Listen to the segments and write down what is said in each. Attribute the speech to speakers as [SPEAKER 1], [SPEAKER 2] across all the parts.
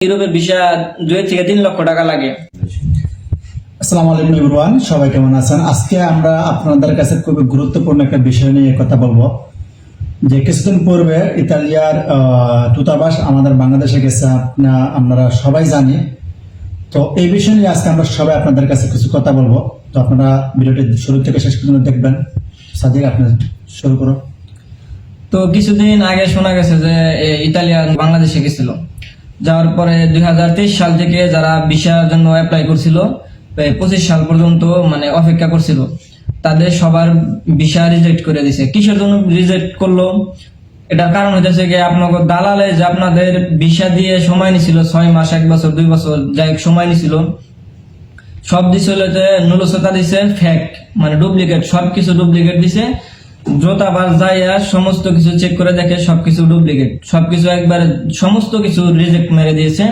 [SPEAKER 1] ইউরোপের ভিসা 2 থেকে 3 লক্ষ টাকা লাগে।
[SPEAKER 2] আসসালামু আলাইকুম এভরিওয়ান, সবাই কেমন আছেন? আজকে আমরা আপনাদের কাছে খুব গুরুত্বপূর্ণ একটা বিষয় নিয়ে কথা বলবো। যে কিছুদিন পূর্বে ইতালিয়ার দূতাবাস আমাদের বাংলাদেশে গেছে, আপনারা সবাই জানি। তো এই বিষয় নিয়ে আজকে আমরা সবাই আপনাদের কাছে কিছু কথা বলবো। তো আপনারা ভিডিওটি শুরু থেকে শেষ পর্যন্ত দেখবেন। সাদিক, আপনি শুরু করুন।
[SPEAKER 1] তো কিছুদিন আগে শোনা গেছে যে ইতালিয়ান বাংলাদেশে গেছিল, যাওয়ার পরে 2023 সাল থেকে যারা ভিসার জন্য অ্যাপ্লাই করছিল 25 সাল পর্যন্ত অপেক্ষা করছিল, তাদের সবার ভিসা রিজেক্ট করে দিছে। কিসের জন্য রিজেক্ট করলো? এটার কারণ হচ্ছে কি, আপনাদের দালালে যে আপনাদের ভিসা দিয়ে সময় নিছিল 6 মাস, 1 বছর, 2 বছর যাই সময় নিছিল, সব দিছিল যে নুলসতা দিছে ফেক, ডুপ্লিকেট, সবকিছু ডুপ্লিকেট দিছে। দূতাবাস যাইয়া সমস্ত কিছু চেক করে দেখে সবকিছু ডুপ্লিকেট, সবকিছু একবারে সমস্ত কিছু রিজেক্ট মেরে দিয়েছে।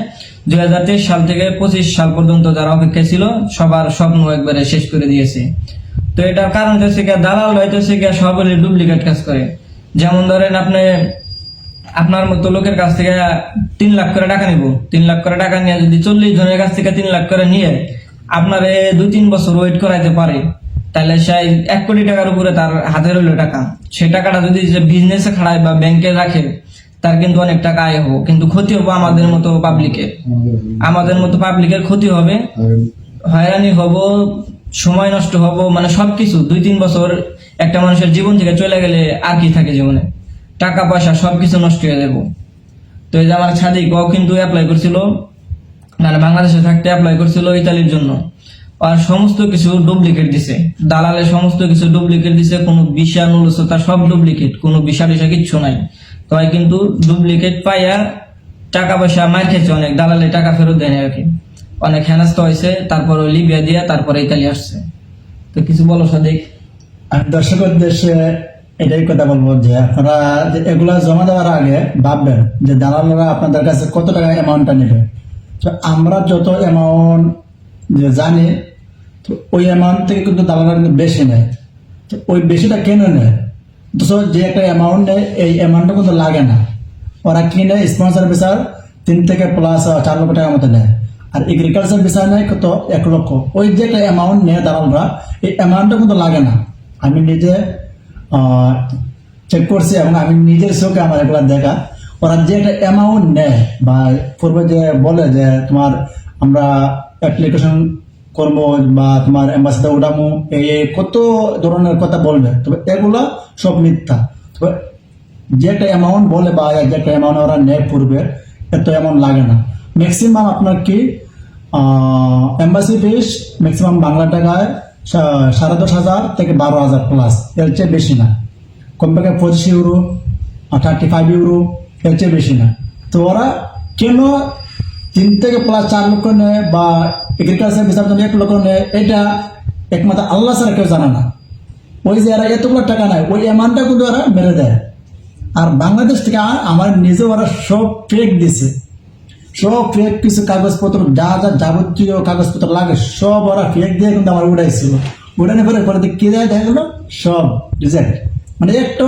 [SPEAKER 1] 2023 সাল থেকে 25 সাল পর্যন্ত যারা অপেক্ষা ছিল সবার স্বপ্ন একবারে শেষ করে দিয়েছে। তো এটার কারণ হচ্ছে কি, দালাল হইতেছে কি সবগুলি ডুপ্লিকেট কাজ করে। যেমন ধরেন, আপনার মতো লোকের কাছ থেকে 3 লাখ করে টাকা নিব, 3 লাখ করে টাকা নিয়ে যদি 40 জনের কাছ থেকে 3 লাখ করে নিয়ে আপনার 2-3 বছর ওয়েট করাইতে পারে, তাহলে সেই 1 কোটি টাকার উপরে তার হাতে রইল টাকা। সেই টাকাটা যদি বিজনেসে খাড়ায় বা ব্যাংকে রাখে, তার কিন্তু অনেক টাকা আয় হবো, কিন্তু ক্ষতি হবো আমাদের মতো পাবলিকের ক্ষতি হবে, হয়রানি হব, সময় নষ্ট হবো, সবকিছু 2-3 বছর একটা মানুষের জীবন থেকে চলে গেলে আর কি থাকে জীবনে? টাকা পয়সা সবকিছু নষ্ট হয়ে যাবো। তো এই যে আমার সাদিক, ও কিন্তু অ্যাপ্লাই করছিল, বাংলাদেশে থাকতে অ্যাপ্লাই করছিল ইতালির জন্য, আর সমস্ত কিছু ডুপ্লিকেট দিছে, দালালে সমস্ত কিছু ডুপ্লিকেট দিছে, কোনো ভিসা নুলসতা সব ডুপ্লিকেট, কোনো ভিসা কিচ্ছু নাই। তো কিন্তু ডুপ্লিকেট পাইয়া টাকা পয়সা মার খেয়েছে অনেক, দালালে টাকা ফেরত দেয়নি আর কি, অনেক হেনাস্ত হয়েছে। তারপর লিবিয়া দিয়া তারপরে ইতালি আসছে। তো কিছু বলো সাদিক।
[SPEAKER 2] আমি দর্শকের উদ্দেশ্যে এটাই কথা বলবো যে আপনারা এগুলা জমা দেওয়ার আগে ভাববেন যে দালালরা আপনাদের কাছে কত টাকা অ্যামাউন্টটা নেবে। তো আমরা যত অ্যামাউন্ট যে জানি, তো ওই অ্যামাউন্ট থেকে কিন্তু দালালরা কিন্তু বেশি নেয়। তো ওই বেশিটা কেন নেয়? তো যে একটা অ্যামাউন্ট নেয়, এই অ্যামাউন্টটা কিন্তু লাগে না। ওরা কিনে স্পন্সর ভিসার 3 থেকে প্লাস 4 লক্ষ টাকার মতো নেয়, আর এগ্রিকালচার ভিসা নেয় কত 1 লক্ষ। ওই যে একটা অ্যামাউন্ট নেয় দালালরা, এই অ্যামাউন্টটা কিন্তু লাগে না। আমি নিজে চেক করছি এবং আমি নিজের চোখে আমার এগুলা দেখা। ওরা যে একটা অ্যামাউন্ট নেয় বা পূর্বে যে বলে যে তোমার আমরা অ্যাপ্লিকেশন করবো বা তোমার অ্যাম্বাসিডার উঠামো, এই কত ধরনের কথা বলবে, তবে এগুলা সব মিথ্যা। তবে যে একটা অ্যামাউন্ট বলে বা যে একটা অ্যামাউন্ট ওরা নেয় পূর্বে, এত অ্যামাউন্ট লাগে না। ম্যাক্সিমাম আপনার কি এম্বাসি ফিস ম্যাক্সিমাম বাংলা টাকায় 10,500 থেকে 12,000 প্লাস, এর চেয়ে বেশি না। কমপক্ষে 25 ইউরো, 35 ইউরো, এর চেয়ে বেশি না। তো ওরা কেন 3 থেকে প্লাস 4 লক্ষ নেয় বা এগ্রিকালচার ভিসার জন্য 1 লক্ষ নেয়, এটা একমাত্র আল্লাহ ছাড়া কেউ জানে না। ওই যে এরা এতগুলো টাকা নেয়, ওই অ্যামাউন্টটা কিন্তু ওরা মেরে দেয়। আর বাংলাদেশ থেকে আমার নিজে ওরা সব ফেক দিছে, সব ফেক কিছু কাগজপত্র, যা যা যাবতীয় কাগজপত্র লাগে সব ওরা ফেক দিয়ে কিন্তু আমার উড়াইছিল। উড়ানোর পরে কি দেয় দেখা গেল সব রিজেক্ট, একটু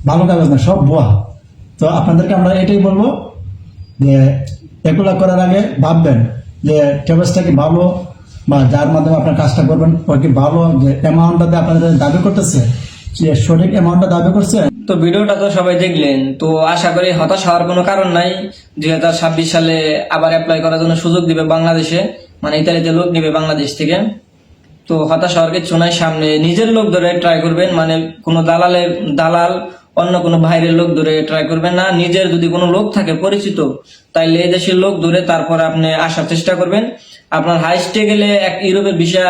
[SPEAKER 2] ভালো কাগজ না, সব ভুয়া। তো আপনাদেরকে আমরা এটাই বলবো যে এগুলা করার আগে ভাববেন যে কাগজটা কি ভালো, বা যার মাধ্যমে আপনার কাজটা করবেন ওই কি ভালো, যে অ্যামাউন্টটাতে আপনাদের দাবি করতেছে যে সঠিক অ্যামাউন্টটা দাবি করছে।
[SPEAKER 1] তো ভিডিওটা তো সবাই দেখলেন, তো আশা করি হতাশ হওয়ার কোনো কারণ নাই। 2026 সালে আবার অ্যাপ্লাই করার জন্য সুযোগ দিবে বাংলাদেশে, ইতালিতে লোক নিবে বাংলাদেশ থেকে। তো হতাশ হওয়ার কিছু নাই, সামনে নিজের লোক ধরে ট্রাই করবেন, কোনো দালাল অন্য কোনো বাইরের লোক ধরে ট্রাই করবেন না। নিজের যদি কোনো লোক থাকে পরিচিত, তাইলে এই দেশের লোক ধরে তারপরে আপনি আসার চেষ্টা করবেন। আপনার হাইস্টে গেলে ইউরোপের ভিসা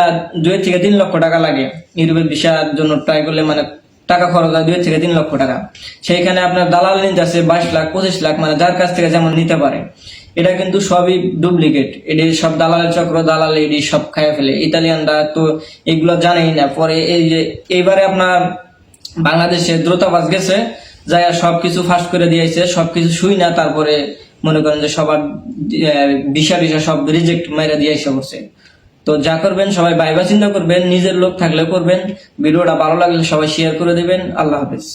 [SPEAKER 1] 2 থেকে 3 লক্ষ টাকা লাগে। ইউরোপের ভিসার জন্য ট্রাই করলে টাকা খরচ হয় 2 থেকে 3 লক্ষ টাকা। সেইখানে আপনার দালাল নিতে আছে 22 লাখ 25 লাখ, যার কাছ থেকে যেমন নিতে পারে। এটা কিন্তু সবই ডুপ্লিকেট, এটি সব দালালের চক্র, দালাল এটি সব খাইয়ে ফেলে। ইতালিয়ানরা তো এগুলো জানেই না। পরে এইবারে আপনার বাংলাদেশে দূতাবাস গেছে, যাই সবকিছু ফাস্ট করে দিয়েছে, সবকিছু শুই না, তারপরে মনে করেন যে সবার ভিসা সব রিজেক্ট মেরে দিয়ে এসে করছে। তো যা করবেন সবাই ভাইবা চিন্তা করবেন, নিজের লোক থাকলে করবেন। ভিডিওটা ভালো লাগলে সবাই শেয়ার করে দিবেন। আল্লাহ হাফেজ।